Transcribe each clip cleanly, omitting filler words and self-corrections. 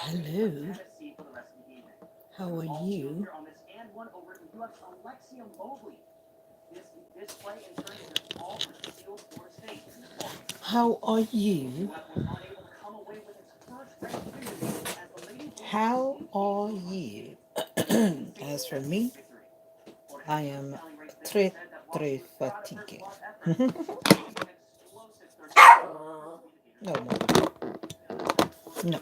Hello, how are you? How are you? How are you? As for me, I am très très fatigué. No, no, no.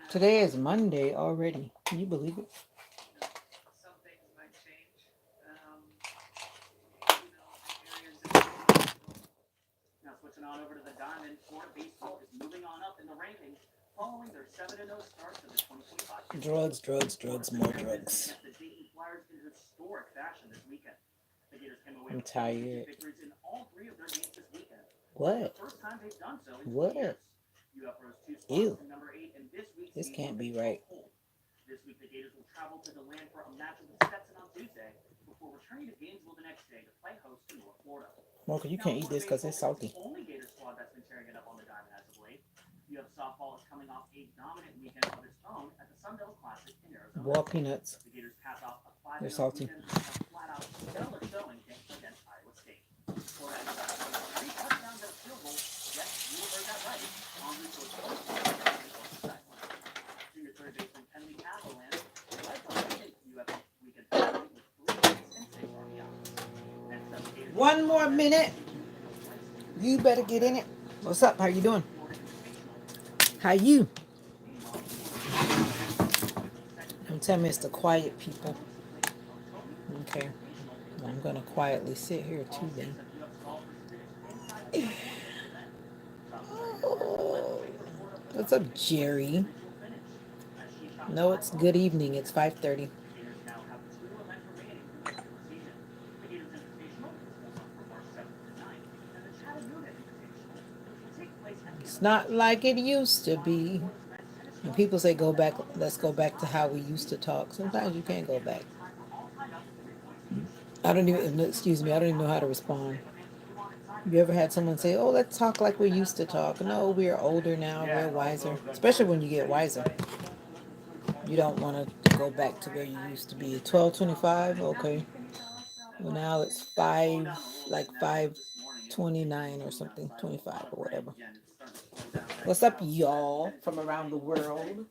Today is Monday already. Can you believe it? Drugs, drugs, drugs, more drugs. I'm tired. What? What? Ew. This can't be right. Mocha, you can't eat this because it's salty. Boiled peanuts. They're salty. One more minute. You better get in it. What's up? How you doing? How you? Don't tell me it's the quiet people. Okay. Well, I'm gonna quietly sit here too then. Oh, what's up, Jerry? No, it's good evening. It's 5:30. It's not like it used to be. And people say go back, let's go back to how we used to talk. Sometimes you can't go back. I don't even, no, excuse me, I don't even know how to respond. You ever had someone say, oh, let's talk like we used to talk? No, we're older now, we're wiser. Especially when you get wiser. You don't want to go back to where you used to be. 12:25, okay. Well, now it's 5, like 5:29 or something, 25 or whatever. What's up, y'all, from around the world?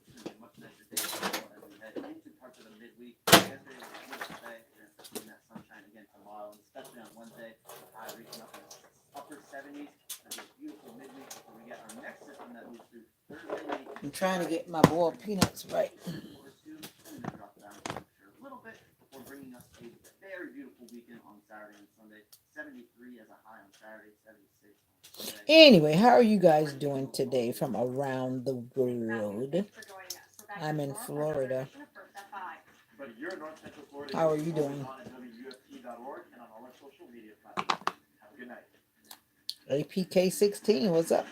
I'm trying to get my boiled peanuts right. Anyway, how are you guys doing today from around the world? I'm in Florida. How are you doing? APK16, what's up?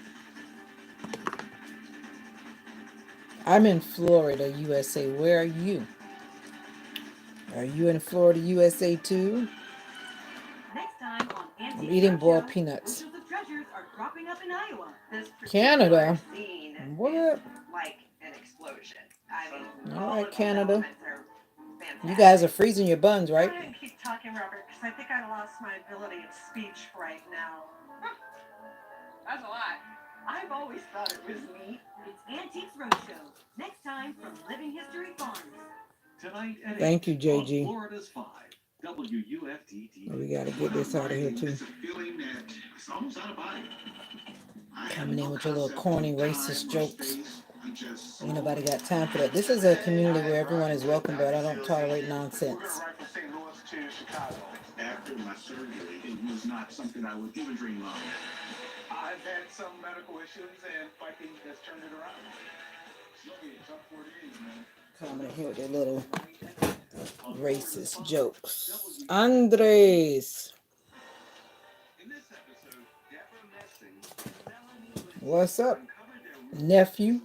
I'm in Florida, USA. Where are you? Are you in Florida, USA too? I'm eating boiled peanuts. Canada? What? All right, Canada. You guys are freezing your buns, right? Keep talking, Robert, because I think I lost my ability of speech right now. That's a lot. I've always thought it was me. It's Antiques Roadshow. Next time from Living History Farms. Tonight at Thank you, JG. Florida's 5. We got to get this out of here, too. Coming in with your little corny racist jokes. Ain't nobody got time for that. This is a community where everyone is welcome, but I don't tolerate nonsense. After my surgery, it was not something I would even dream of. I've had some medical issues, and fighting has turned it around. Coming in here with their little racist jokes. Andres. What's up, nephew?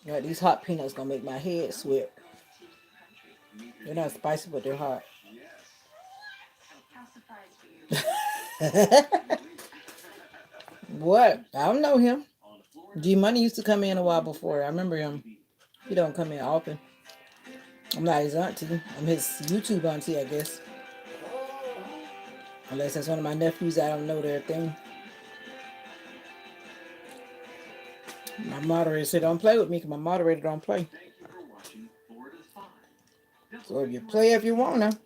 Right, these hot peanuts gonna make my head sweat. They're not spicy, but they're hot. What? I don't know him. G Money used to come in a while before. I remember him. He don't come in often. I'm not his auntie. I'm his YouTube auntie, I guess. Unless that's one of my nephews, I don't know their thing. My moderator said, don't play with me because my moderator don't play. So if you play if you wanna.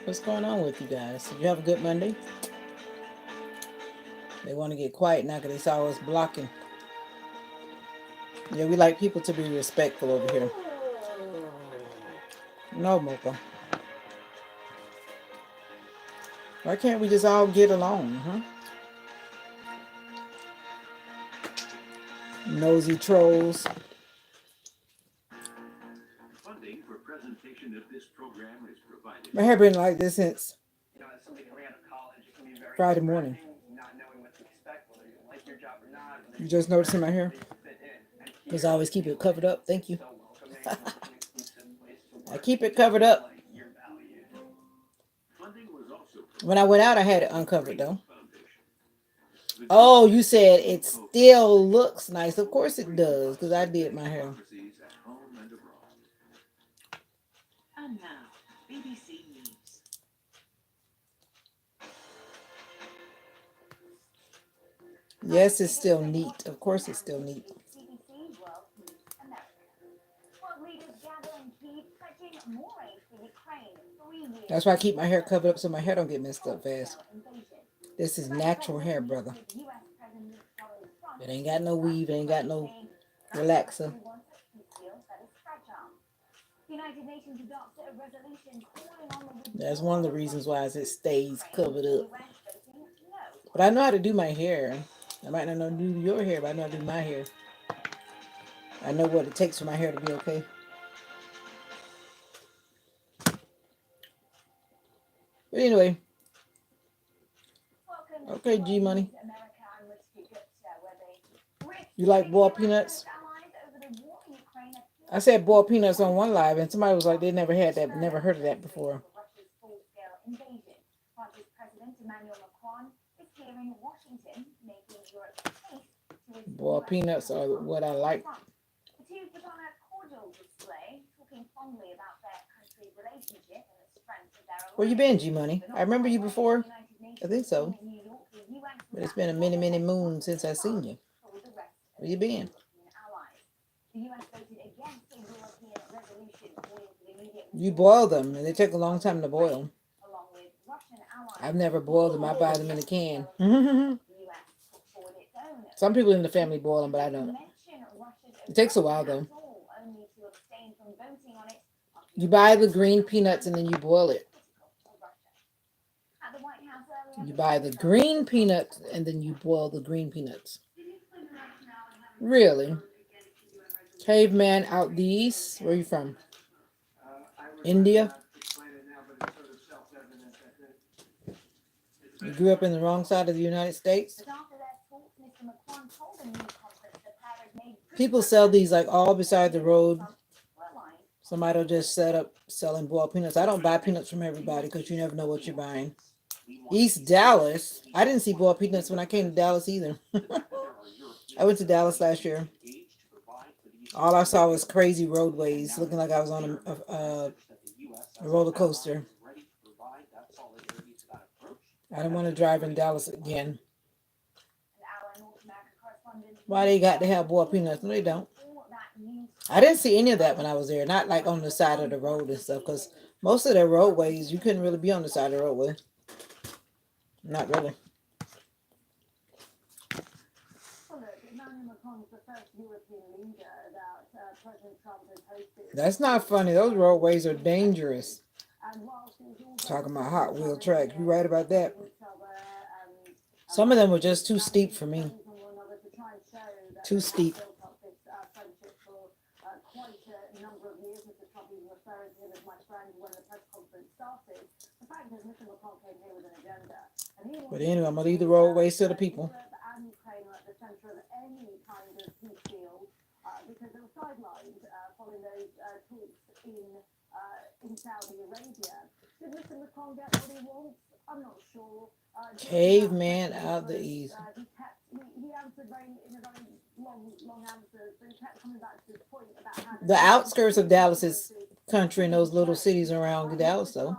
What's going on with you guys? Did you have a good Monday? They want to get quiet now because they saw us blocking. Yeah, we like people to be respectful over here. No, Mocha. Why can't we just all get along, huh? Nosy trolls. My hair been like this since Friday morning. You just noticing my hair? Because I always keep it covered up. Thank you. I keep it covered up. When I went out, I had it uncovered though. Oh, you said it still looks nice. Of course it does, because I did my hair. Yes, it's still neat. Of course it's still neat. That's why I keep my hair covered up so my hair don't get messed up fast. This is natural hair, brother. It ain't got no weave, it ain't got no relaxer. That's one of the reasons why it stays covered up. But I know how to do my hair. I might not know how to do your hair, but I know how to do my hair. I know what it takes for my hair to be okay. But anyway. Okay, G Money. You like boiled peanuts? I said boiled peanuts on one live, and somebody was like, they never had that, never heard of that before. Boiled peanuts are what I like. Where you been, G Money? I remember you before. I think so. But it's been a many, many moons since I seen you. Where you been? You boil them, and they take a long time to boil. I've never boiled them. I buy them in a can. Some people in the family boil them, but I don't. It takes a while, though. You buy the green peanuts, and then you boil it. You buy the green peanuts, and then you boil the green peanuts. Really? Caveman out the east? Where are you from? India? You grew up in the wrong side of the United States? People sell these like all beside the road. Somebody will just set up selling boiled peanuts. I don't buy peanuts from everybody because you never know what you're buying. East Dallas. I didn't see boiled peanuts when I came to Dallas either. I went to Dallas last year. All I saw was crazy roadways, looking like I was on a roller coaster. I don't want to drive in Dallas again. Why they got to have boiled peanuts? No, they don't. I didn't see any of that when I was there. Not like on the side of the road and stuff, because most of their roadways, you couldn't really be on the side of the roadway. Not really. That's not funny. Those roadways are dangerous. Talking about Hot Wheel tracks. You right about that. Some of them were just too steep for me. Too steep. But anyway, I'm gonna leave the roadways to the people. Caveman out the east. The outskirts of Dallas is country and those little cities around Dallas, though.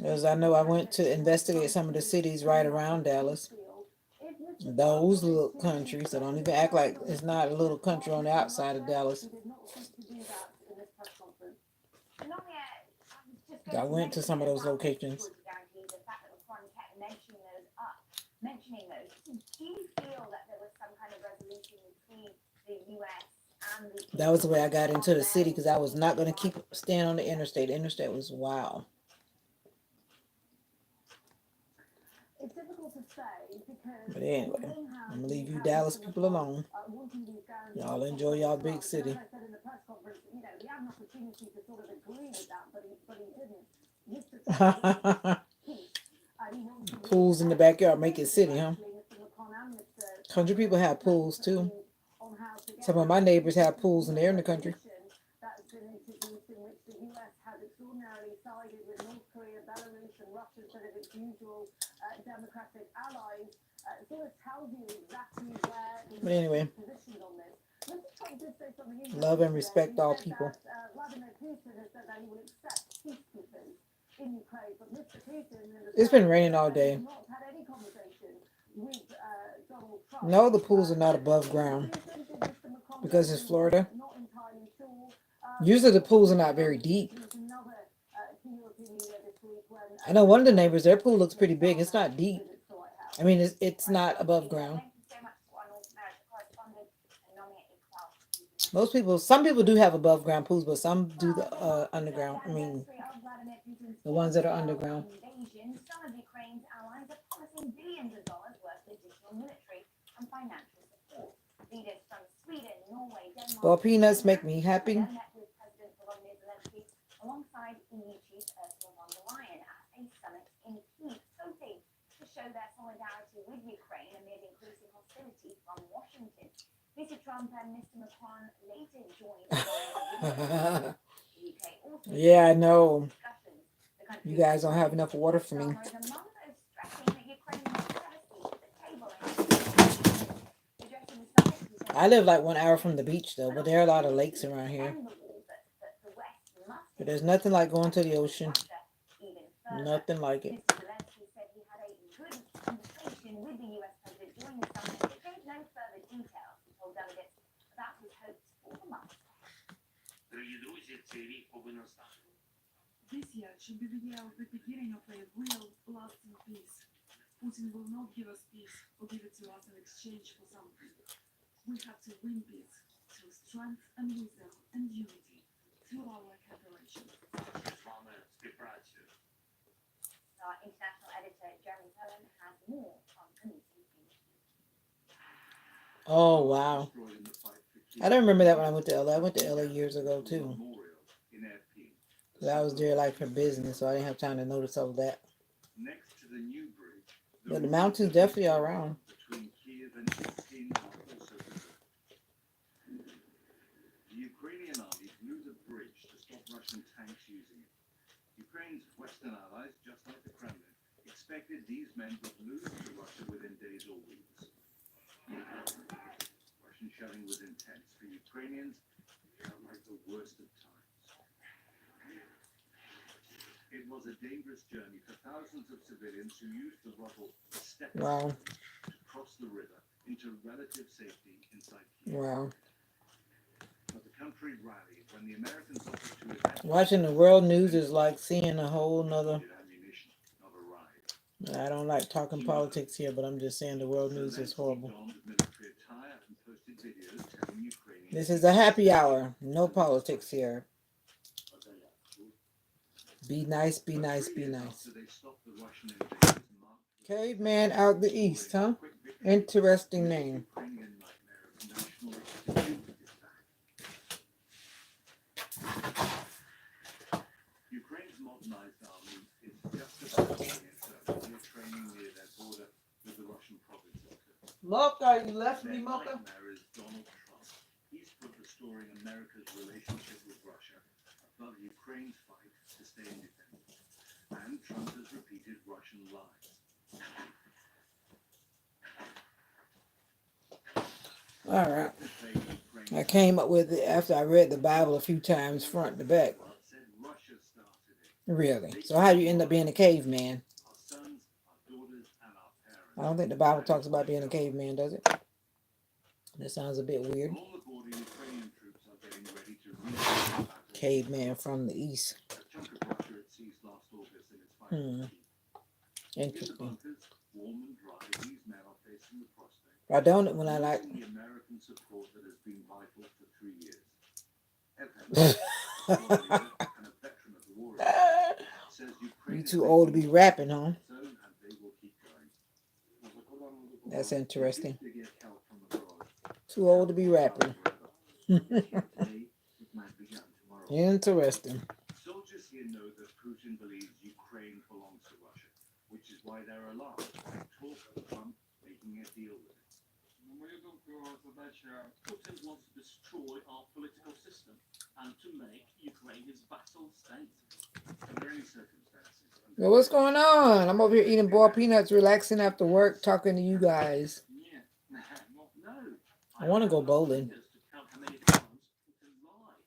As I know, I went to investigate some of the cities right around Dallas. Those little countries that don't even act like it's not a little country on the outside of Dallas. I went to some of those locations. That was the way I got into the city because I was not going to keep staying on the interstate. The interstate was wild. But anyway, I'm gonna leave you Dallas people alone. Y'all enjoy y'all big city. Pools in the backyard make it city, huh? Country people have pools too. Some of my neighbors have pools and they're in the country. But anyway, love and respect all people. It's been raining all day. No, the pools are not above ground because it's Florida. Usually the pools are not very deep. I know one of the neighbors, their pool looks pretty big. It's not deep. I mean, it's not above ground. Some people do have above ground pools, but some do the underground. I mean, the ones that are underground. Well, peanuts make me happy. Yeah, I know. You guys don't have enough water for me. I live like 1 hour from the beach though, but there are a lot of lakes around here. But there's nothing like going to the ocean. Nothing like it. This year should be the year of the beginning of a real lasting peace. Putin will not give us peace or give it to us in exchange for something. We have to win peace through strength and wisdom and unity through our cooperation. Oh, wow. I don't remember that when I went to LA. I went to LA years ago too. I was there like for business, so I didn't have time to notice all of that. But the mountains definitely are around. Wow. Wow. Watching the world news is like seeing a whole nother. I don't like talking politics here, but I'm just saying the world news is horrible. This is a happy hour. No politics here. Be nice, be nice, be nice. Caveman out the east, huh? Interesting name. Mocha, you left Their me, Mocha? nightmare is Donald Trump. He's put restoring America's relationship with Russia above Ukraine's fight to stay independent. And Trump has repeated Russian lies. All right. To say Ukraine I came up with it after I read the Bible a few times, front to back. said Russia started it. Really. So how you end up being a caveman? Our sons, our daughters, and our I parents. don't think the Bible talks about being a caveman, does it? That sounds a bit weird. Along the border, Ukrainian troops are getting ready to resume battle. Caveman from the east. A chunk of Russia it seized last August in its fighting. In the Interesting. bunkers, warm and dry, these men are facing the prospect I don't when I like. of the American support that has been vital for 3 years. Evan, and a veteran of the war, says Ukraine You is too old to be rapping, huh? so and they will keep going. That's interesting. To get help from abroad. Too old to be rapping. Today, it might begin tomorrow. Interesting. Soldiers here know that Putin believes Ukraine belongs to Russia, which is why they're alarmed by talk of Trump making a deal with it. Putin wants to destroy our political system and to make Ukraine his vassal state. Under any circumstances, Well, what's going on? I'm over here eating boiled peanuts, relaxing after work, talking to you guys. Yeah, no. I want to go bowling. To count how many times Putin lied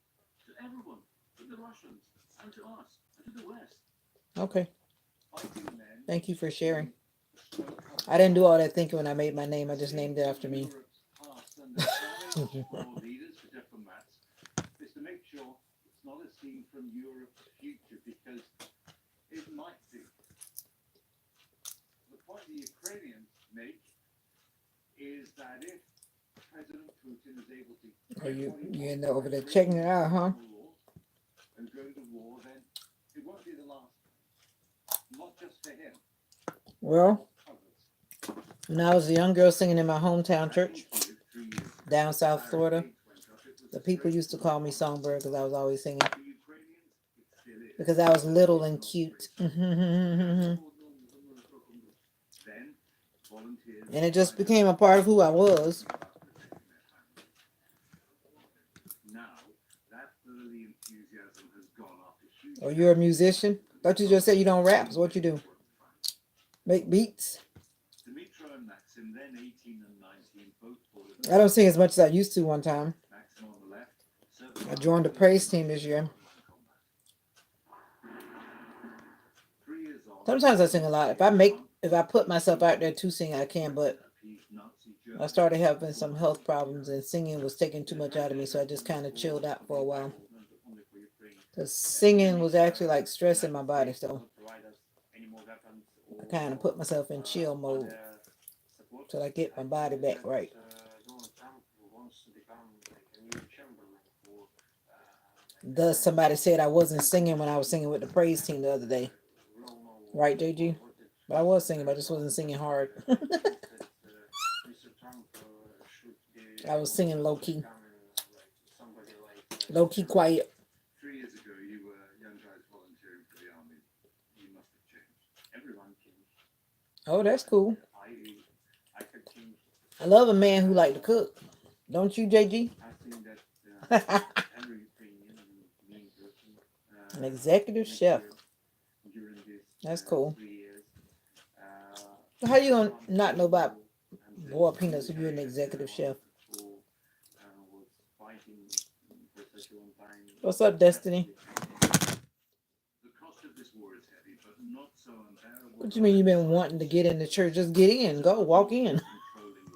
to everyone, to the Russians, and to us, and to the West. Okay. fighting men Thank you for sharing. I didn't do all that thinking when I made my name. I just named it after me. past and the challenge for leaders, for diplomats, is to make sure it's not a scene from Europe's future, because it might be. The point the Ukrainians make is that if President Putin is able to Oh, you end up over there checking it out, huh? and go to war, then it won't be the last. Not just for him. Well, Others. when I was a young girl singing in my hometown church down South Florida, the people used to call me Songbird because I was always singing. Because I was little and cute. And it just became a part of who I was. Now, that early enthusiasm has gone after huge. Oh, you're a musician? Thought you just said you don't rap. So what you do? Make beats? Dimitra and Maxim, then 18 and 19, both bought I don't sing as much as I used to one time. Maxim on the left. I joined the praise team this year. 3 years on. Sometimes I sing a lot. If I put myself out there to sing, I can, but I started having some health problems and singing was taking too much out of me, so I just kind of chilled out for a while. Because singing was actually like stressing my body, so I kind of put myself in chill mode till I get my body back right. Thus, somebody said I wasn't singing when I was singing with the praise team the other day. Right, JG? But I was singing, but I just wasn't singing hard. I was singing low key. Low key quiet. 3 years ago, you were young guys volunteering for the army. You must have changed. Everyone changed. Oh, that's cool. I could change. I love a man who like to cook. Don't you, JG? I think that every Ukrainian and me person, An executive chef. during this That's cool. 3 years, So how you gonna not know about boiled peanuts if you're an executive chef? was fighting for such a long time. What's up, Destiny? The cost of this war is heavy, but not so unbearable. What you mean you've been wanting to get in the church? Just get in. Go. Walk in. Controlling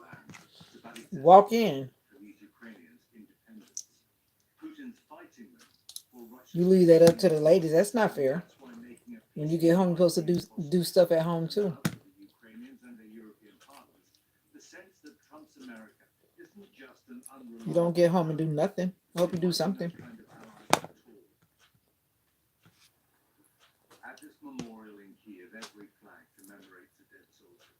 land. Walk in. For these Ukrainians' independence. Putin's fighting them for Russia. You leave that up to the ladies. That's not fair. That's why making a When you get home, you're supposed to do stuff at home too. the Ukrainians and their European partners. The sense that Trump's America isn't just an unreliable. You don't get home and do nothing. I hope you do something. Kind of ally at all. At this memorial in Kiev, every flag commemorates a dead soldier.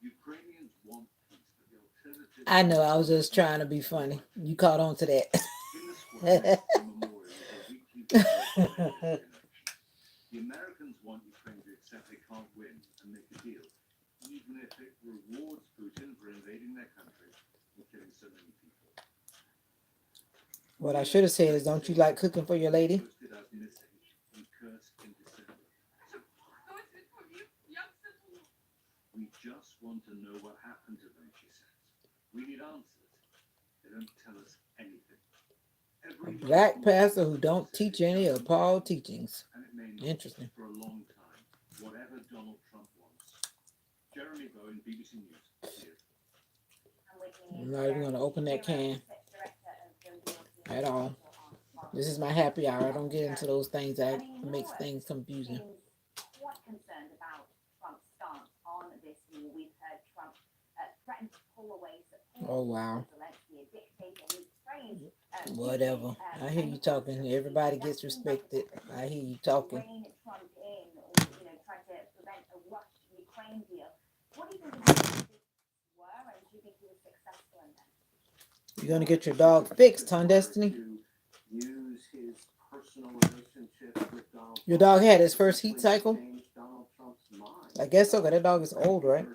Ukrainians want peace, but the alternative. I know. I was just trying to be funny. You caught on to that. In the square, the memorial is a weekly connection. The Americans want Ukraine to accept they can't win and make a deal, even if it rewards Putin for invading their their country and killing so many people. What I should have said is, don't you like cooking for your lady? Posted as missing in Kursk in December. We just want to know what happened to them, she says. We need answers. They don't tell us anything. A black pastor who don't teach any of Paul's teachings. And it may not Interesting. for a long time, whatever Donald Trump wants. Jeremy Bowen, BBC News. Cheers. I'm not even going to open that can at all. This is my happy hour. I don't get into those things that makes things confusing. Quite concerned about Trump's stance on this war. We've heard Trump threaten to pull away support. Oh, wow. Zelensky, a dictator who's praised. Whatever. I hear you talking. Everybody gets respected. I hear you talking. Rein Trump in, or trying to prevent a Russia-Ukraine deal. What do you think the were, and do you think he was successful in that? You're going to get your dog fixed, huh, Destiny? Use his personal relationship with Donald Your Trump dog had his first heat to cycle? change Donald Trump's mind. I guess so, because that dog is old, right?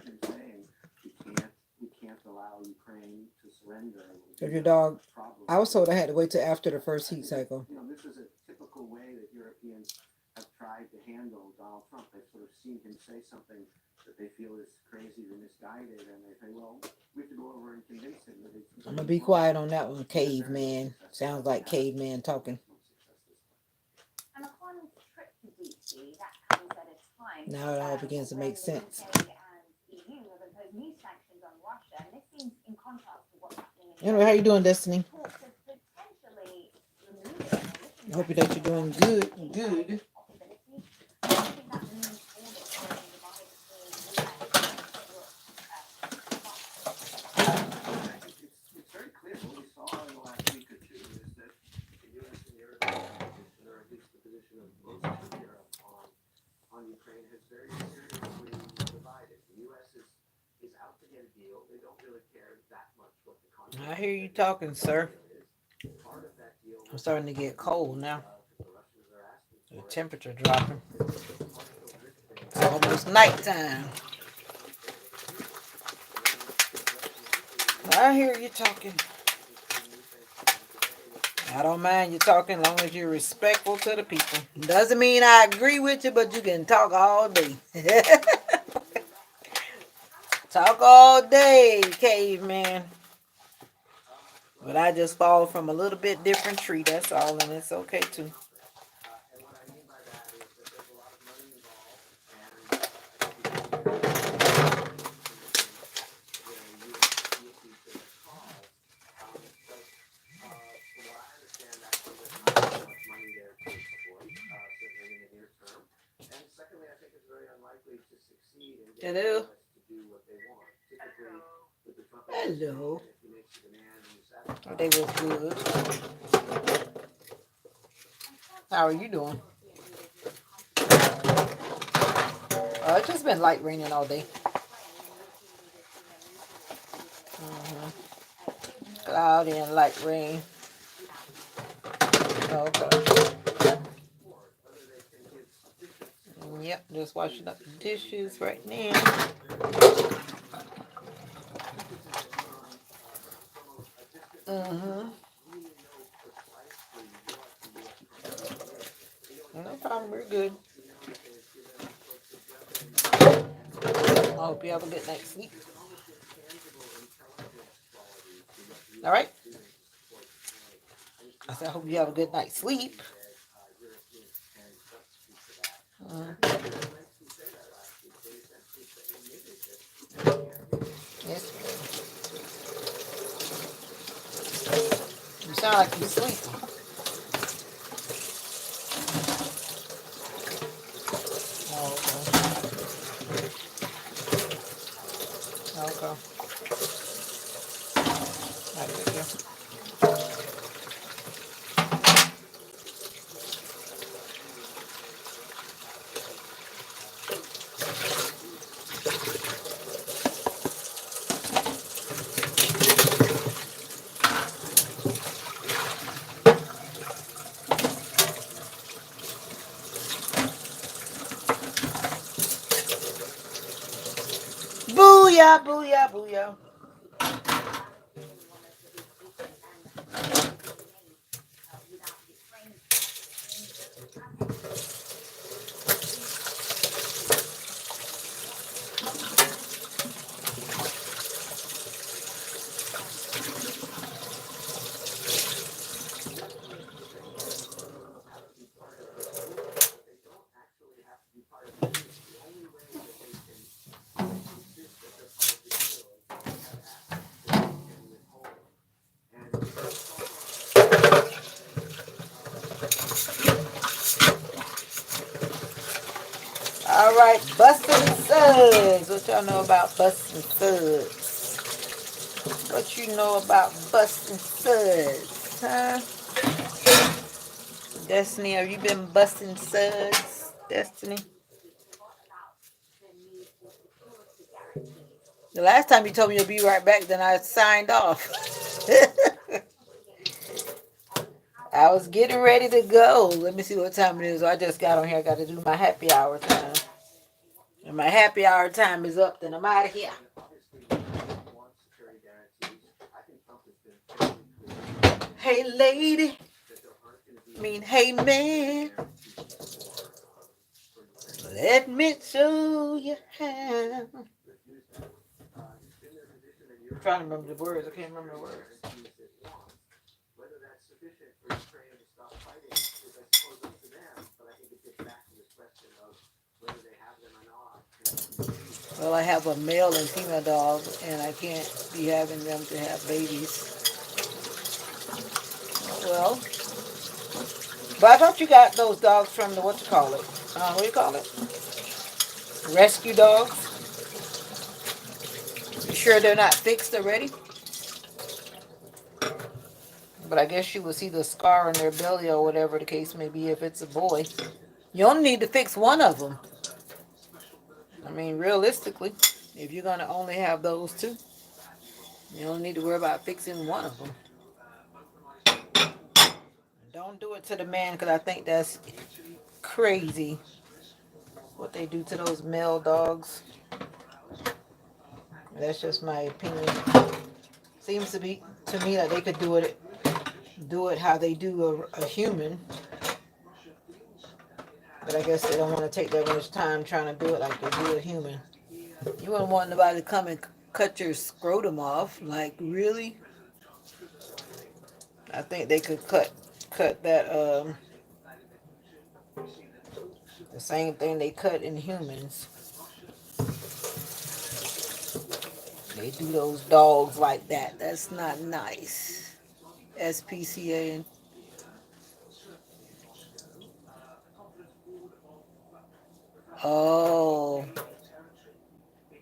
We can't allow Ukraine to surrender. If your dog, I was told I had to wait till after the first heat cycle. This is a typical way that Europeans have tried to handle Donald Trump. They've sort of seen him say something that they feel is crazy or misguided, and they say, well, we have to go over and convince him that it's... I'm going to be quiet on that one, caveman. Sounds like caveman talking. And Macron's trip to DC, that comes at a time. Now it all begins to make sense. UK and EU have imposed new sanctions on Russia, and this seems in contrast to what's happening in Anyway, how you doing, Destiny? talks of potentially removing I hope that you're doing good. Good. possibility. What do you think that means for the growing divide between It's very clear. What we saw in the last week or two is that the U.S. and Europe position, or at least the position of most of Europe on Ukraine, has very seriously divided. The U.S. is out to get a deal. They don't really care that much what the contract I hear you talking, sir. is. Part of that deal I'm starting to get cold now. the Russians are asking The for temperature dropping. It's almost nighttime. I hear you talking. I don't mind you talking as long as you're respectful to the people. Doesn't mean I agree with you, but you can talk all day. Talk all day, caveman. But I just fall from a little bit different tree, that's all, and it's okay too. And what I mean by that is that there's a lot of money involved, and from what I understand, actually, there's not that much money there to support, certainly in the near term. And secondly, I think it's very unlikely to succeed in getting the Hello. US to do what they want. Typically, with the Trump Hello. administration, if you make the demand and you satisfy They was good. How are you doing? It's just been light raining all day. Cloudy and light rain. Okay. Yep, just washing up the dishes right now. No problem, we're good. I hope you have a good night's sleep. All right? I said, I hope you have a good night's sleep. Yes. You sound like you sleep. Oh, okay. Okay. I get you. Booyah, booyah, booyah. right, busting suds. What y'all know about busting suds? What you know about busting suds, huh? Destiny, have you been busting suds? Destiny? The last time you told me you'll be right back, then I signed off. I was getting ready to go. Let me see what time it is. I just got on here. I got to do my happy hour time. And my happy hour time is up, then I'm out of here. Hey, lady. Hey, man. Let me show you how. I'm trying to remember the words. I can't remember the words. Whether that's sufficient for Ukraine to stop fighting is, I suppose, up to them. But I think it gets back to this question of whether they have them or not. Well, I have a male and female dog, and I can't be having them to have babies. Well, but I thought you got those dogs from the, what do you call it? Rescue dogs. You sure they're not fixed already? But I guess you will see the scar on their belly or whatever the case may be if it's a boy. You only need to fix one of them. I mean, realistically, if you're going to only have those two, you don't need to worry about fixing one of them. Don't do it to the man because I think that's crazy what they do to those male dogs. That's just my opinion. Seems to be to me that they could do it how they do a human. But I guess they don't want to take that much time trying to do it like they do a human. You wouldn't want nobody to come and cut your scrotum off. Like, really? I think they could cut that the same thing they cut in humans. They do those dogs like that. That's not nice. SPCA. Oh,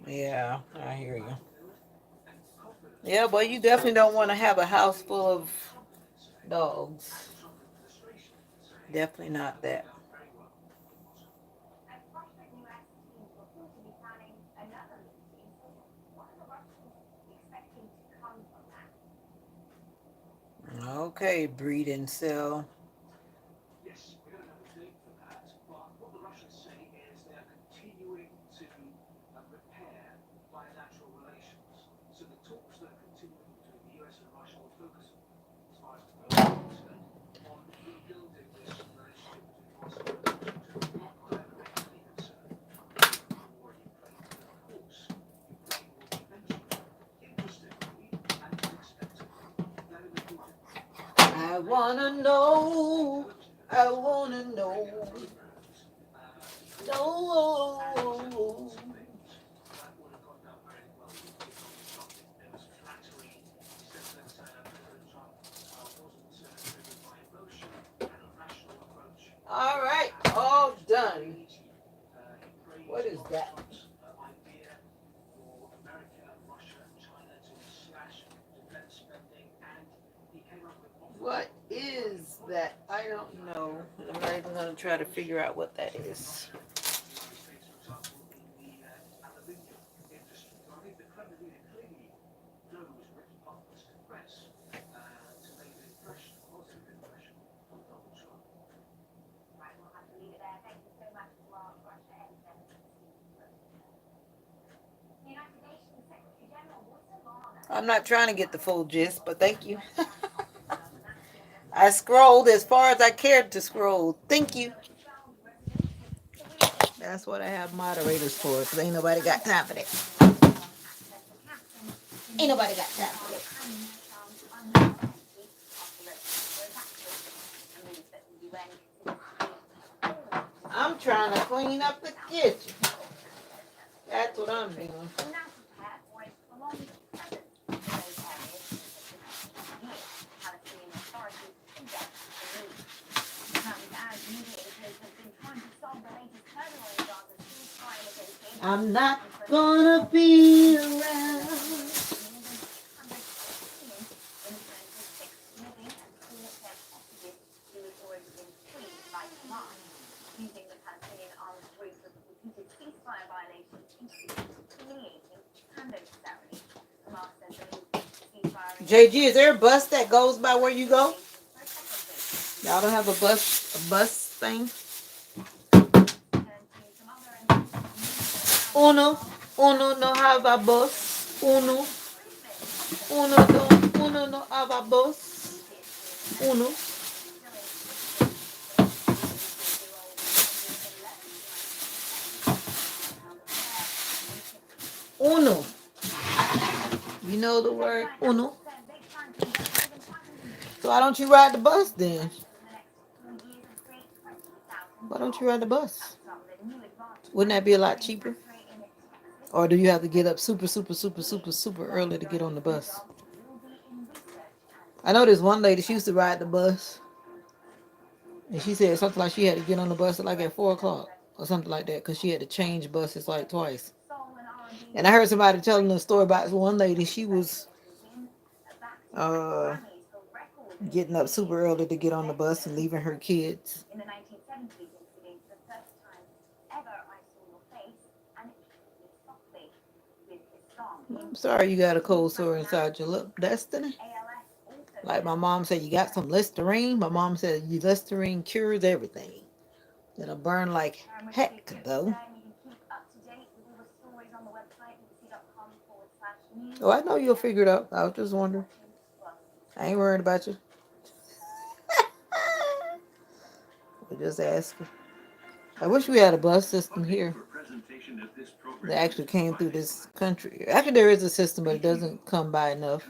yeah, I hear you. Yeah, but you definitely don't want to have a house full of dogs. Definitely not that. And Russia and US teams were to be planning another meeting. So what are the Russians expecting to come from that? Okay, breeding cell. Yes, we're going to have a date for that. But what the Russians say is they're continuing to repair bilateral relations. So the talks that are continuing between the US and Russia will focus, as far as we're concerned, on rebuilding this relationship between Moscow and Washington. Not directly concerned with the war in Ukraine, but of course, Ukraine will eventually, interestingly and unexpectedly, Vladimir Putin I wanna know. I wanna know. No. that would have gone down very well with Putin. There was flattery. He said that President Trump wasn't driven by emotion, had a rational approach. All right, all done. He praised What is Donald that? Trump's idea for America, Russia, and China to slash defense spending, and he came up with offers. What is that? I don't know. I'm not even gonna try to figure out what that is. The United States, for example, in the aluminium industry. So I think the Kremlin clearly knows which buttons to press to make an impression, a positive impression on Donald Trump. Right, we'll have to leave it there. Thank you so much to our Russia editor, Steve. The United Nations Secretary General I'm not trying to get the full gist, but thank you. I scrolled as far as I cared to scroll. Thank you. That's what I have moderators for, because ain't nobody got time for that. Ain't nobody got time for that. I'm trying to clean up the kitchen. That's what I'm doing. I'm not gonna be around. Using the Palestinian armed group for repeated ceasefire violations, including humiliating handover ceremony. Hamas says the move to ceasefire JG, is there a bus that goes by where you go? Y'all don't have a bus thing? Uno, uno no have a bus. Uno no have a bus. Uno. Uno. You know the word uno. So why don't you ride the bus then? Why don't you ride the bus? Wouldn't that be a lot cheaper? Or do you have to get up super early to get on the bus? I know this one lady, she used to ride the bus. And she said something like she had to get on the bus like at 4 o'clock or something like that because she had to change buses like twice. And I heard somebody telling a story about this one lady. She was uh, getting up super early to get on the bus and leaving her kids. In the 1970s, including for the first time ever, I saw your face, and it kissed me softly with his song. I'm sorry you got a cold sore inside your lip, Destiny. Like my mom said, you got some Listerine. My mom said Listerine cures everything. It'll burn like heck, though. Oh, I know you'll figure it out. I was just wondering. I ain't worried about you. We're just asking. I wish we had a bus system here that actually came through this country. Actually, there is a system, but it doesn't come by enough.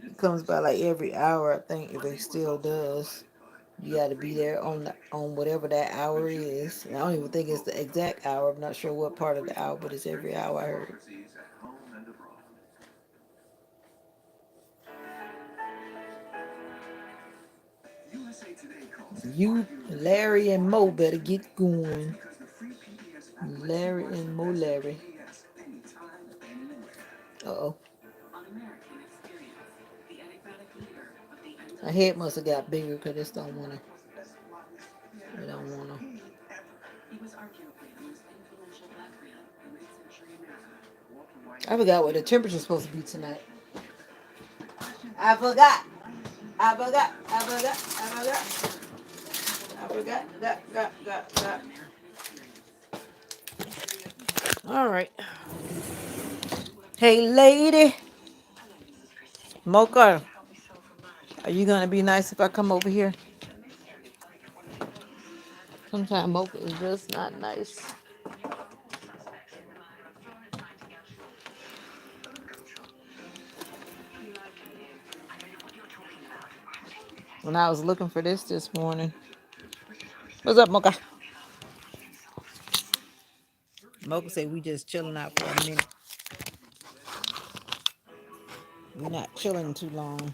It comes by like every hour, I think, if it still does. You got to be there on whatever that hour is. And I don't even think it's the exact hour. I'm not sure what part of the hour, but it's every hour I heard. You, Larry, and Mo better get going. Larry and Mo Larry. Uh-oh. My head must have got bigger because this don't want to. It don't want to. I forgot what the temperature's supposed to be tonight. I forgot. I forgot. I forgot. I forgot. I forgot. Got. All right. Hey, lady. Mocha, are you going to be nice if I come over here? Sometimes Mocha is just not nice. When I was looking for this morning. What's up, Mocha? Mocha said we just chilling out for a minute. We're not chilling too long.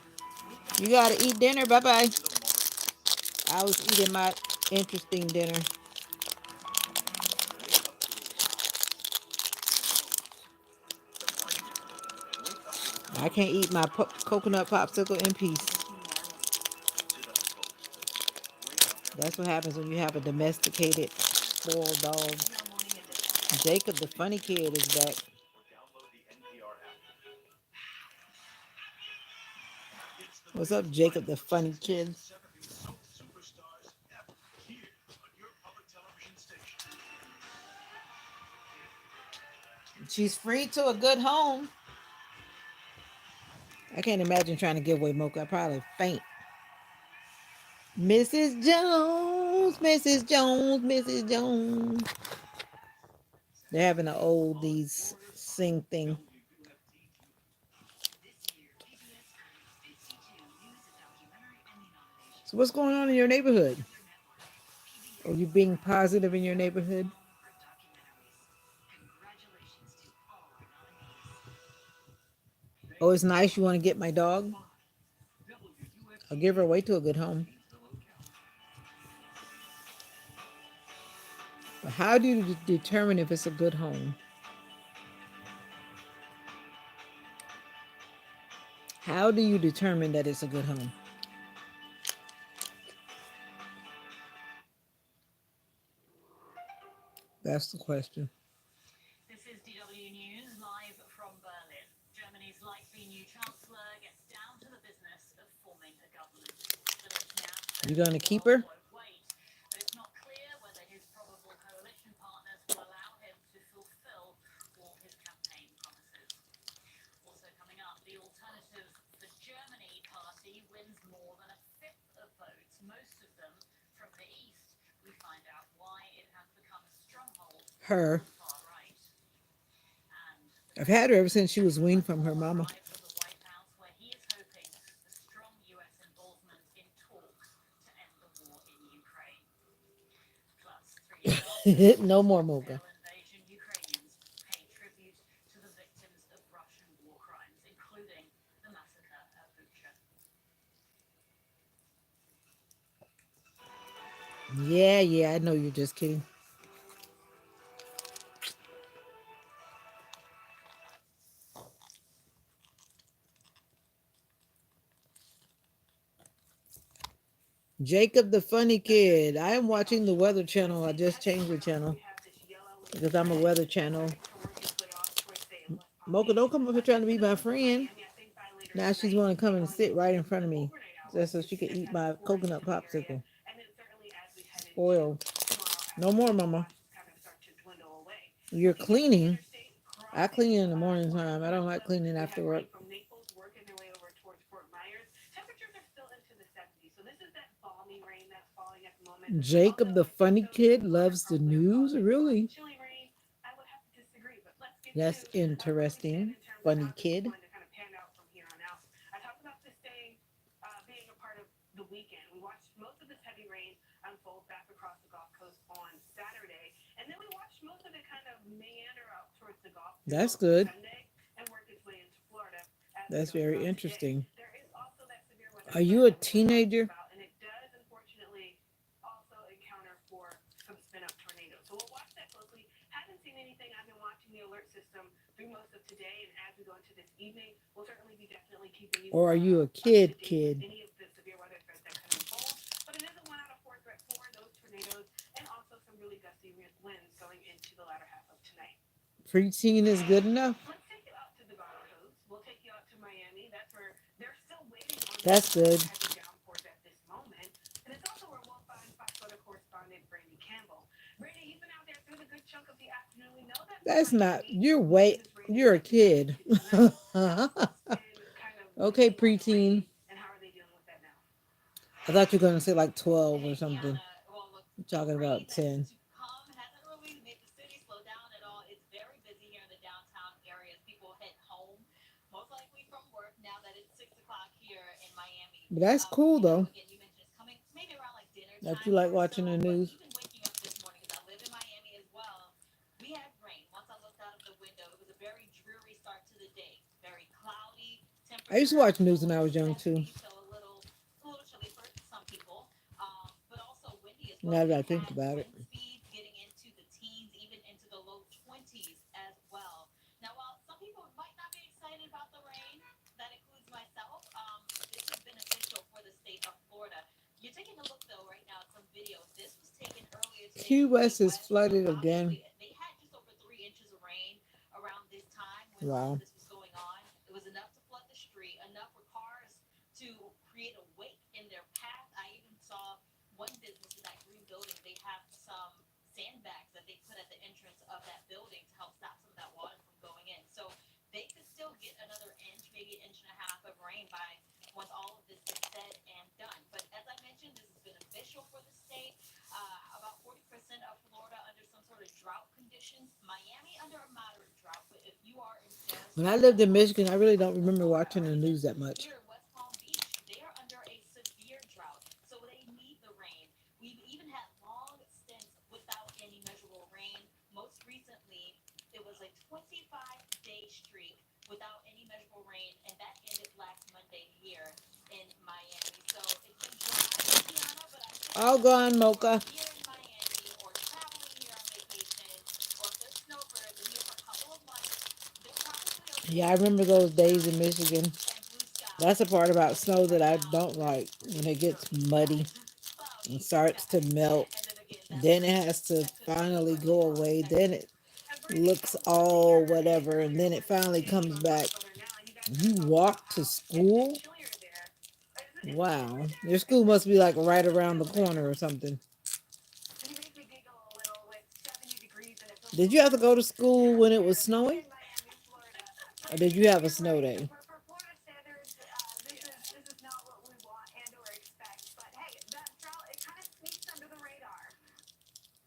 You gotta eat dinner. Bye-bye. I was eating my interesting dinner. I can't eat my coconut popsicle in peace. That's what happens when you have a domesticated, spoiled dog. Jacob, the funny kid, is back. What's up, Jacob, the funny kid? She's free to a good home. I can't imagine trying to give away Mocha. I'd probably faint. Mrs. Jones, Mrs. Jones, Mrs. Jones. They're having an oldies sing thing. So what's going on in your neighborhood? Are you being positive in your neighborhood? Oh, it's nice. You want to get my dog? I'll give her away to a good home. How do you determine if it's a good home? How do you determine that it's a good home? That's the question. This is DW News live from Berlin. Germany's likely new chancellor gets down to the business of forming a government. Zelensky You says gonna the keep world her? won't wait, but it's not clear whether his probable coalition partners will allow him to fulfill all his campaign promises. Also coming up, the Alternative for Germany party wins more than a fifth of votes, most of them from the east. We find out why it has become a stronghold for Her. the far right. And the I've had her President ever since she was weaned from her Macron mama. arrives at the White House, where he is hoping for strong U.S. involvement in talks to end the war in Ukraine. Plus, 3 years after No Russia's more mocha. full-scale invasion, Ukrainians pay tribute to the victims of Russian war crimes, including the massacre at Bucha. Yeah, yeah, I know you're just kidding. Jacob the Funny Kid. I am watching the Weather Channel. I just changed the channel because I'm a Weather Channel. Mocha, don't come up here trying to be my friend. Now she's going to come and sit right in front of me just so she can eat my coconut popsicle. Spoiled. No more, mama. You're cleaning. I clean in the morning time. I don't like cleaning after work. Jacob the Funny Kid loves the news? Really? That's interesting. Funny kid. That's good. That's very interesting. Are you a teenager? Or are you a kid? Preteen is good enough. That's good. That's not. You're a kid. Okay, preteen. I thought you were going to say like 12 or something. You're talking about 10. But that's cool though. That you like watching the news. I used to watch news when I was young too. Now that I think about it. Key West is flooded again. Wow. When I lived in Michigan, I really don't remember watching the news that much. All gone, Mocha. Yeah, I remember those days in Michigan. That's the part about snow that I don't like when it gets muddy and starts to melt. Then it has to finally go away. Then it looks all whatever, and then it finally comes back. You walk to school? Wow. Your school must be like right around the corner or something. Did you have to go to school when it was snowing? Or did you have a snow day?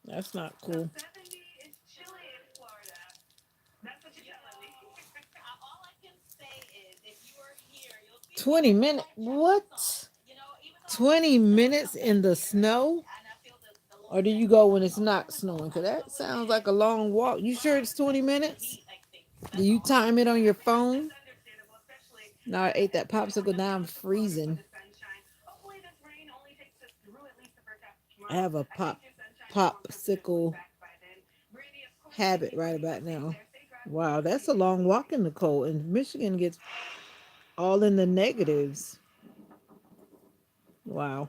That's not cool. 20 minutes? What? 20 minutes in the snow? Or do you go when it's not snowing? Because that sounds like a long walk. You sure it's 20 minutes? Do you time it on your phone? No, I ate that popsicle. Now I'm freezing. I have a popsicle habit right about now. Wow, that's a long walk in the cold. And Michigan gets all in the negatives. Wow.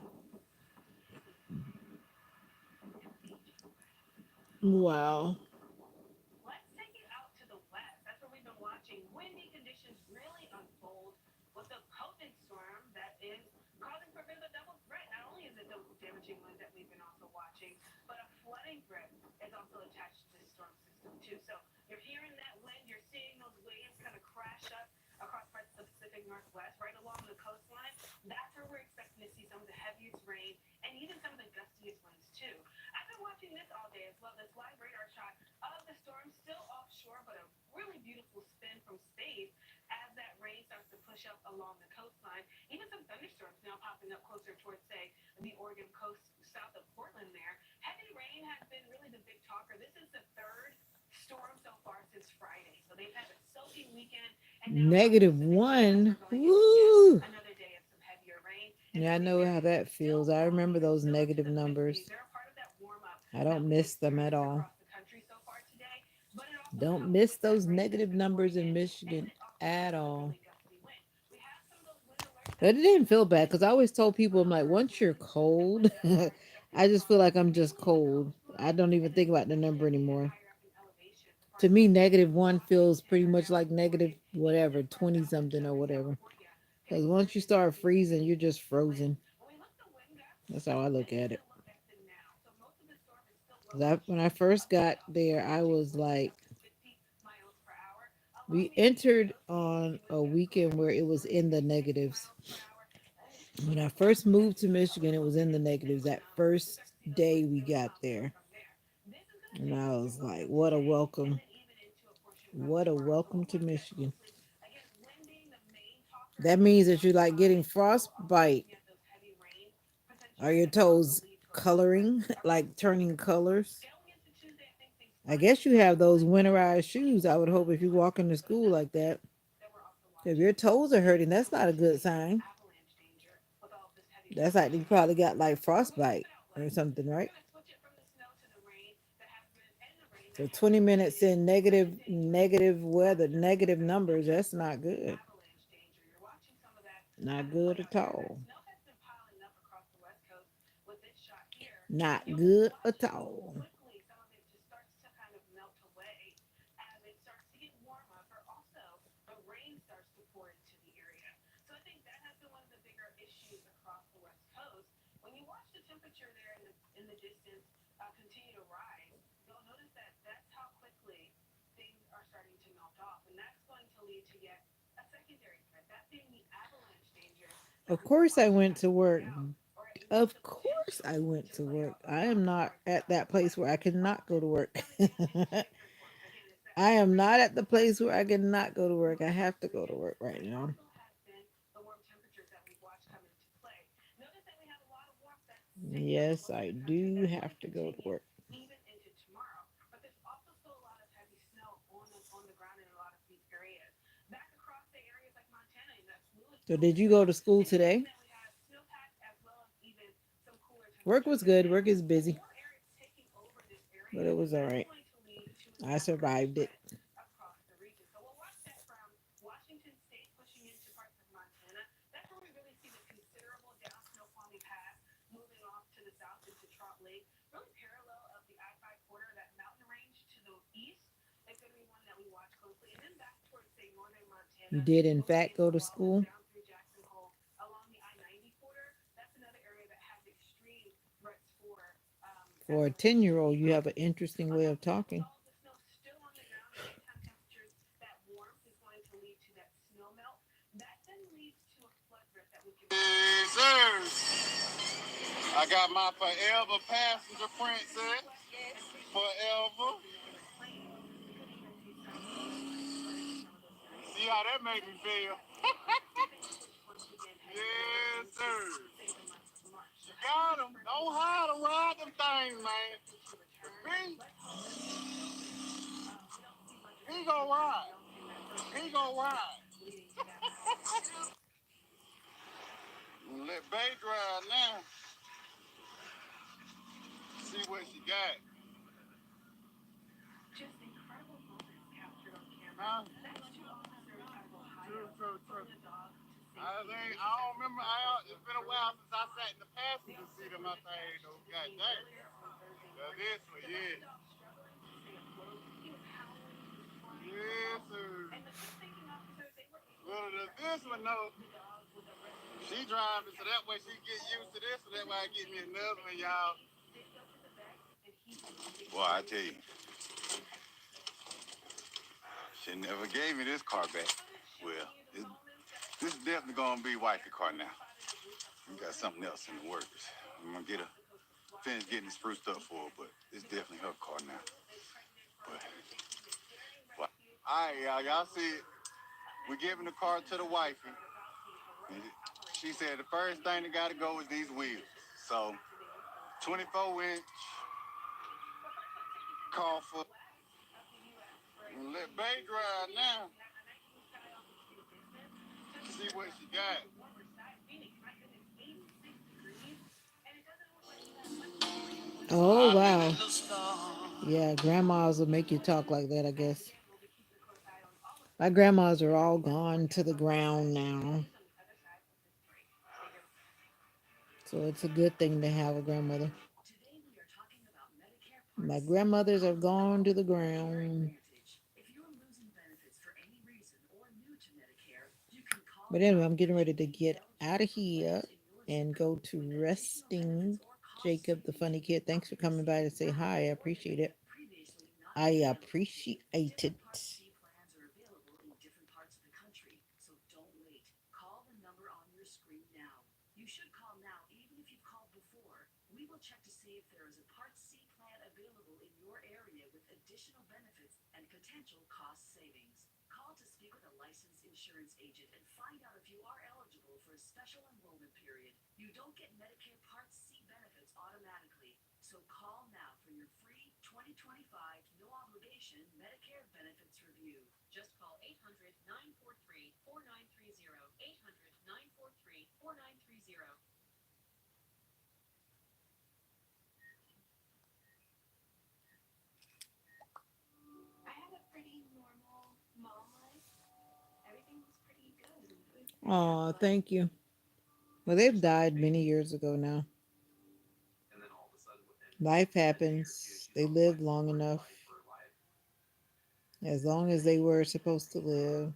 Wow. -1. Woo! Yeah, I know how that feels. I remember those negative numbers. I don't miss them at all. Don't miss those negative numbers in Michigan at all. But it didn't feel bad because I always told people, I'm like, once you're cold, I just feel like I'm just cold. I don't even think about the number anymore. To me, -1 feels pretty much like negative whatever, 20 something or whatever. Because once you start freezing, you're just frozen. That's how I look at it. 'Cause when I first got there, I was like, we entered on a weekend where it was in the negatives. When I first moved to Michigan, it was in the negatives that first day we got there. And I was like, what a welcome. What a welcome to Michigan. That means that you're like getting frostbite. Are your toes coloring, like turning colors? I guess you have those winterized shoes. I would hope if you walk into school like that. If your toes are hurting, that's not a good sign. That's like you probably got like frostbite or something, right? So 20 minutes in negative weather, negative numbers, that's not good. Not good at all. Not good at all. Of course I went to work. Of course I went to work. I am not at that place where I cannot go to work. I am not at the place where I cannot go to work. I have to go to work right now. Yes, I do have to go to work. So did you go to school today? Work was good. Work is busy, but it was all right. I survived it. really parallel of the I-5 corridor, that mountain range to the east. It's going to be one that we watch closely. And then back towards, say, northern You Montana, did, in over fact, into go to Wallace, school. down through Jackson Hole, along the I-90 corridor. That's another area that has extreme threats for For a adverse 10-year-old, conditions. you have an interesting On way top of of that, with talking. all of the snow still on the ground and daytime temperatures, that warmth is going to lead to that snow melt. That then leads to a flood threat that would continue Yes, throughout the sir. entire northern Montana. I got And my then as we forever continue to passenger move to the princess. west and reach Forever. towards the northern plains, we could even see some localized flooding in some of those areas. See how that And made then me once feel? that storm is then pushed once again heading over Yes, into, sir. say, the month of March. So You as we got get them. further Know north, how to the ride them storm is things, man. expected to But return. me, Let's hope that we don't see it. We don't see much of he it gonna returning, ride. we don't see that first He layer of gonna snow ride. leading to that massive flood. Let Bay drive now. See what she got. Just incredible moments captured on camera. Huh? Thanks to Officer True, Ohio true, true. pulling a dog to I safety think and I don't protecting remember. some of those It's local been a while residents. since I sat in the The passenger seat officers of were my thing. dispatched Though, to the god scene dang. earlier on Thursday Now morning. this one, The bus yeah. stop struggling to stay afloat. He was howling, he was crying for Yes, help. sir. And the quick-thinking officers, they were able Well, to does this one rescue know? the dog with a rescue She boat and driving, so catch that him way to she the get shore. used to this, so that way Within I get me days, another the one, EMA y'all. did go to the vet, and he was Boy, I tell extremely you, injured. she never gave me this car back. Footage Well, showing you the moments that this is occurred definitely gonna Saturday. be wifey car Everyone now. was spotted in rooftop We got photos something of else in the captured works. I'm vehicles gonna get her off the coast of finished Florida. getting it After the spruced up for her, weekend, but it's Nicole definitely her car now. Saramoto is pregnant for But another baby and getting well, rescued all right, from y'all Idaho see it. River. Up We're next, giving we'll the speak car to to the the Coast wifey. Guard about the And heroic she operation said the and first thing that even gotta the go is these wheels. investigation So after they were found in that 24 inch accident. But first, let's take you to the car for southwest of the U.S. where it's let getting Bay drive pretty now. nasty. That nice blue sky off the state of business to the See what she more got. warmer side. Phoenix, my goodness, 86 degrees, and it doesn't look like we have much of a breeze Oh, I've been whatsoever. wow. in the So storm. many Yeah, clouds grandmas will in make the you talk horizon. like that, I And guess. again, we'll be keeping a close eye on all of My those grandmas are all weather gone to forecasts the on our ground side. We'll now. see you on the other side of this break. Stay here with us. So it's a good thing to have a grandmother. Today we are talking about Medicare Part My C. grandmothers are Call or gone to call the Medicare ground. Advantage. If you're losing benefits for any reason or new to Medicare, you can call But anyway, now I'm getting because ready you to may be get out eligible of for here plans in your and zip go code to with additional resting. benefits or cost Jacob, the savings. funny kid, thanks for Help you coming by to save say now hi. I or in appreciate event it. of previously not I being eligible. appreciate it. Different Part C plans are available in different parts of the country, so don't wait. Call the number on your screen now. You should call now even if you've called before. We will check to see if there is a Part C plan available in your area with additional benefits and potential cost savings. Call to speak with a licensed insurance agent and find out if you are eligible for a special enrollment period. You don't get Medicare Part C benefits automatically, so call now for your free 2025 no obligation Medicare benefits review. Just call 800-943-4930. 800-943-4930. I had a pretty normal mom life. Everything was pretty good. It was pretty Oh, rewarding. thank you. Well, they've died many years ago now. And then all of a sudden, within Life a day or two, happens. she's They on lived life long support, enough, fighting for her life. as long as they were supposed to live.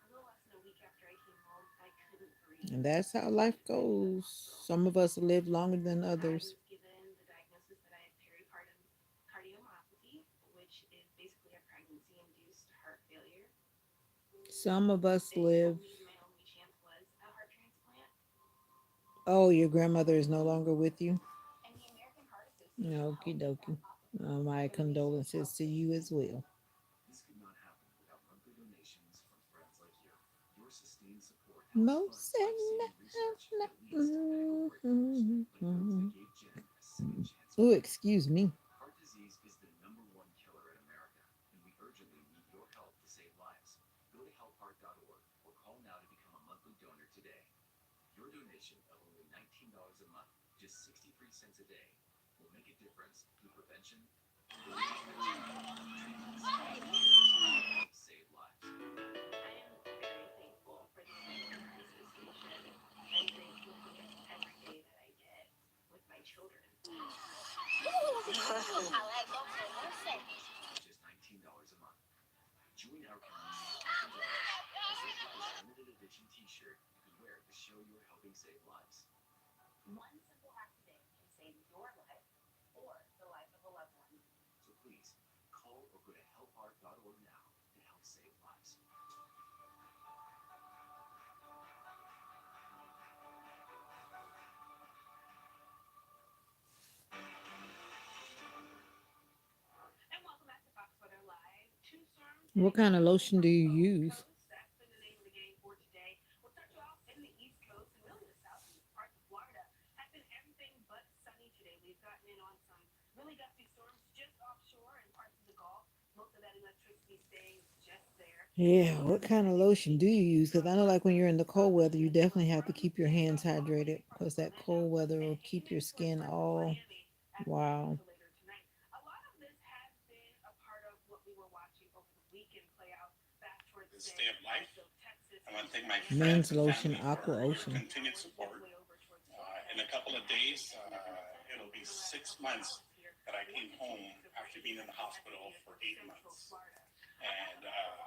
A little less than a week after I came home, I couldn't breathe. And that's how life goes. Some of us live longer than I others. was given the diagnosis that I had peripartum cardiomyopathy, which is basically a pregnancy induced heart failure. Some of us They live. told me my only chance was a heart transplant. Oh, your grandmother is no longer with you? And the American Heart Association Okie helped make that dokie. possible. My Donations condolences help to pay you for as well. everything. This could not happen without monthly donations from friends like you. Your sustained support helps fund Most life-saving research that leads to medical breakthroughs and builds the Gave Gen a second chance Oh, movement. excuse me. Heart disease is the #1 killer in America, and we urgently need your help to save lives. Go to helpheart.org or call now to become a monthly donor today. Your donation of only $19 a month, just 63 cents a day, will make a difference through prevention, early detection, treatments, and help save lives. I am very thankful for the American Heart Association. I'm grateful for every day that I get with my children. One simple act today can save your life or the life of a loved one. And welcome back to Fox Weather Live. Two storms What hitting kind of the lotion do you Gulf use? Coast. That's been the name of the game for today. We'll start you off in the East Coast and really the South and parts of Florida. Has been everything but sunny today. We've gotten in on some really gusty storms just offshore and parts of the Gulf. Most of that electricity staying just there. Yeah, Winds what gusting kind of 60 lotion do to you 80 use? Because I know, miles like, when per you're in the cold hour. weather, you definitely have to Storms keep your just hands off over hydrated parts of because that Orlando cold weather and will hanging keep in your towards skin parts of all Miami as we get wow. into later tonight. A lot of this has been a part of what we were watching over the weekend play out back towards, say, parts of Texas I want and to thank my Miami. friends Men's and lotion, family for Aqua your Ocean. continued support. Way over towards Florida. In a couple of days, And as I said, it'll be in the last six couple of months hours here, that I one came to two home inches of after rain being in the hospital estimated for for eight central months. Florida. And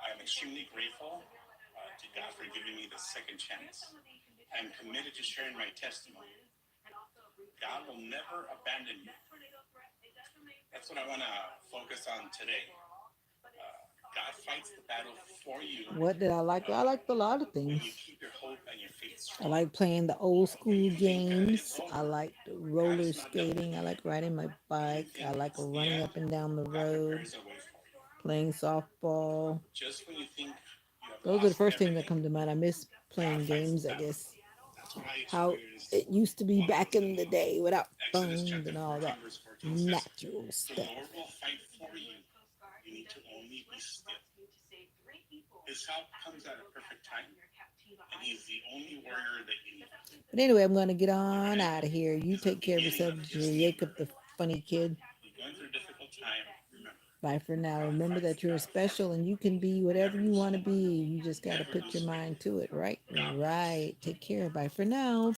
I'm extremely grateful to God for giving me the second Here's chance. some of the conditions I'm that we're committed to sharing my testimony. winds and also a brief God will chance never possible. abandon me. That tornado threat, it does remain That's fairly what I want to low, focus on today. overall, but it's God also fights one the of the battle things that we'll for continue you What did I like? I liked a lot of when things. you keep your hope and your faith I strong. like playing the old When school you think it's games. I over, like God roller is not done with skating. I you. like riding my When you bike. I think like it's the running end, up and down the God road, prepares a way for you. playing softball. Just when you think you have Those are the lost first things that everything, come to mind. I miss God playing fights the games, I battle. guess. That's what I How experienced it used to be while I back was in in the day without Exodus phones chapter and all 14, that verse 14 says, natural the stuff. Lord will fight for you. You need to only be still. His help comes at a perfect time, and he's the only warrior that you need. But anyway, I'm going to get Your on out of enemy here. You is the take care of beginning yourself, of his Jacob, anger. the funny kid. If you're going through a difficult time, remember, Bye for now. God Remember fights that the you're battle for special you. and you can be whatever Never you lose want to hope. be. You just got to Never put lose your faith. mind to it, right? God bless. Right. Take care. Bye for now.